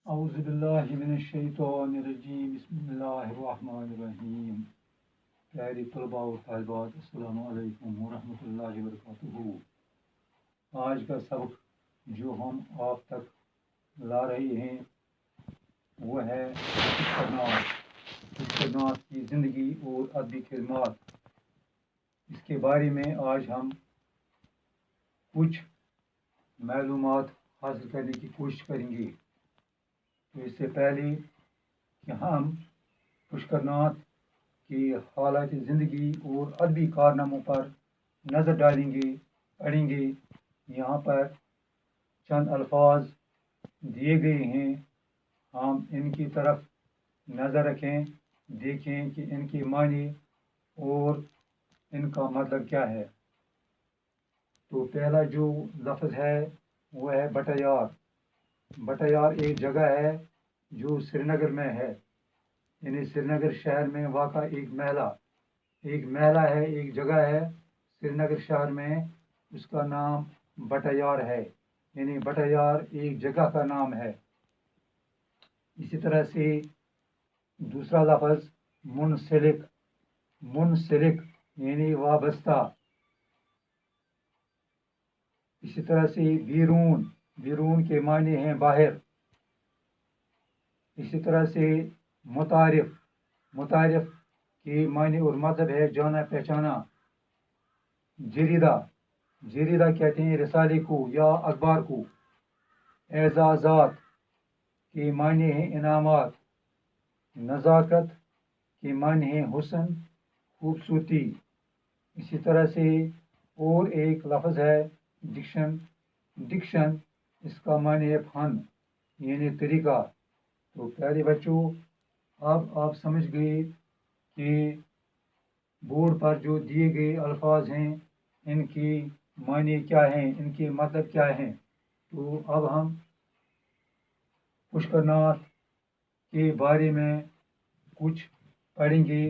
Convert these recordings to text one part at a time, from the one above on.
اعوذ باللہ من الشیطان الرجیم بسم اللہ الرحمن الرحیم. پیارے طلباء و طالبات، السلام علیکم ورحمۃ اللہ وبرکاتہ. آج کا سبق جو ہم آپ تک لا رہے ہیں وہ ہے خدمات کی زندگی اور ادبی خدمات. اس کے بارے میں آج ہم کچھ معلومات حاصل کرنے کی کوشش کریں گے. تو اس سے پہلے کہ ہم پشکرناتھ کی حالات زندگی اور ادبی کارناموں پر نظر ڈالیں گے، پڑھیں گے. یہاں پر چند الفاظ دیے گئے ہیں، ہم ان کی طرف نظر رکھیں، دیکھیں کہ ان کے معنی اور ان کا مطلب کیا ہے. تو پہلا جو لفظ ہے وہ ہے بٹیار. بٹیار ایک جگہ ہے جو سری نگر میں ہے، یعنی سری نگر شہر میں واقع ایک محلہ ہے، ایک جگہ ہے سری نگر شہر میں، اس کا نام بٹیار ہے، یعنی بٹیار ایک جگہ کا نام ہے. اسی طرح سے دوسرا لفظ منسلک یعنی وابستہ. اسی طرح سے بیرون کے معنی ہیں باہر. اسی طرح سے متعارف کے معنی اور مطلب ہے جانا پہچانا. جریدہ کہتے ہیں رسالے کو یا اخبار کو. اعزازات کے معنی ہیں انعامات. نزاکت کے معنی ہیں حسن، خوبصورتی. اسی طرح سے اور ایک لفظ ہے ڈکشن، اس کا معنی ہے فن یعنی طریقہ. تو پیارے بچوں، اب آپ سمجھ گئے کہ بورڈ پر جو دیے گئے الفاظ ہیں ان کی معنی کیا ہیں، ان کے مطلب کیا ہیں. تو اب ہم پشکرناتھ کے بارے میں کچھ پڑھیں گے.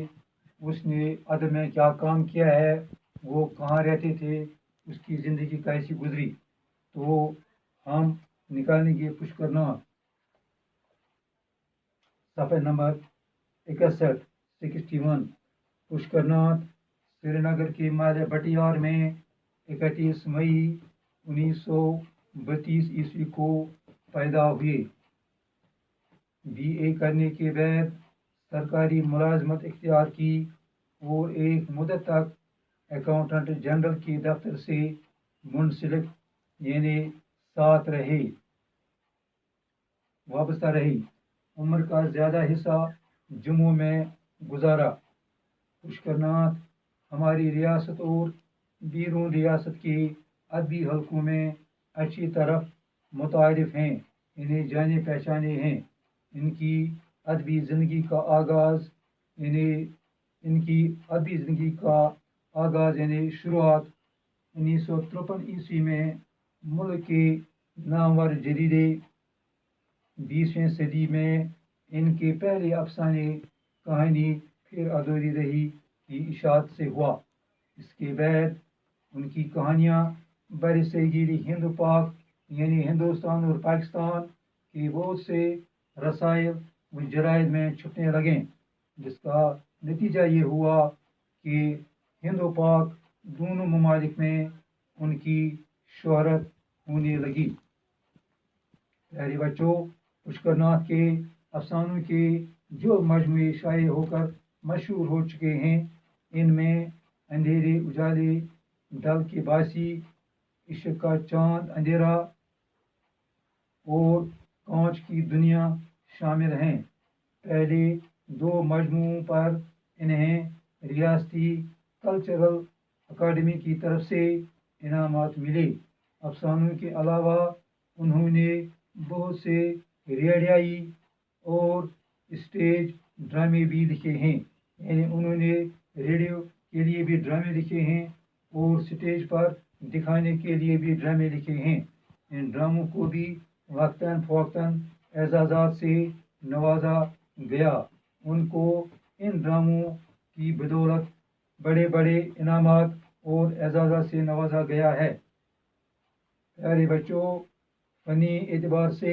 اس نے ادب میں کیا کام کیا ہے، وہ کہاں رہتے تھے، اس کی زندگی کیسی گزری. تو ہم نکالیں گے پشکرناتھ صفحہ نمبر 61. پشکرناتھ سری نگر کے محلہ بٹیار میں 31 مئی 1932 عیسوی کو پیدا ہوئے. BA کرنے کے بعد سرکاری ملازمت اختیار کی اور ایک مدت تک اکاؤنٹنٹ جنرل کے دفتر سے منسلک یعنی ساتھ وابستہ رہی. عمر کا زیادہ حصہ جموں میں گزارا. پشکرناتھ ہماری ریاست اور بیرون ریاست کے ادبی حلقوں میں اچھی طرح متعارف ہیں، انہیں جانے پہچانے ہیں. ان کی ادبی زندگی کا آغاز یعنی شروعات 1953 عیسوی میں ملک کے نامور جریدے 20ویں صدی میں ان کے پہلے افسانے کہانی پھر ادھوری رہی کی اشاعت سے ہوا. اس کے بعد ان کی کہانیاں برصغیر ہند و پاک یعنی ہندوستان اور پاکستان کے بہت سے رسائل و جرائد میں چھپنے لگیں، جس کا نتیجہ یہ ہوا کہ ہند و پاک دونوں ممالک میں ان کی شہرت ہونے لگی. پیارے بچوں، پشکرناتھ کے افسانوں کے جو مجموعے شائع ہو کر مشہور ہو چکے ہیں، ان میں اندھیرے اجالے، ڈل کی باسی، عشق کا چاند اندھیرا اور کانچ کی دنیا شامل ہیں. پہلے دو مجموعوں پر انہیں ریاستی کلچرل اکیڈمی کی طرف سے انعامات ملے. افسانوں کے علاوہ انہوں نے بہت سے ریڈیائی اور اسٹیج ڈرامے بھی لکھے ہیں، یعنی انہوں نے ریڈیو کے لیے بھی ڈرامے لکھے ہیں اور اسٹیج پر دکھانے کے لیے بھی ڈرامے لکھے ہیں. ان ڈراموں کو بھی وقتاً فوقتاً اعزازات سے نوازا گیا. ان کو ان ڈراموں کی بدولت بڑے بڑے انعامات اور اعزازات سے نوازا گیا ہے. پیارے بچوں، فنی اعتبار سے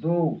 2,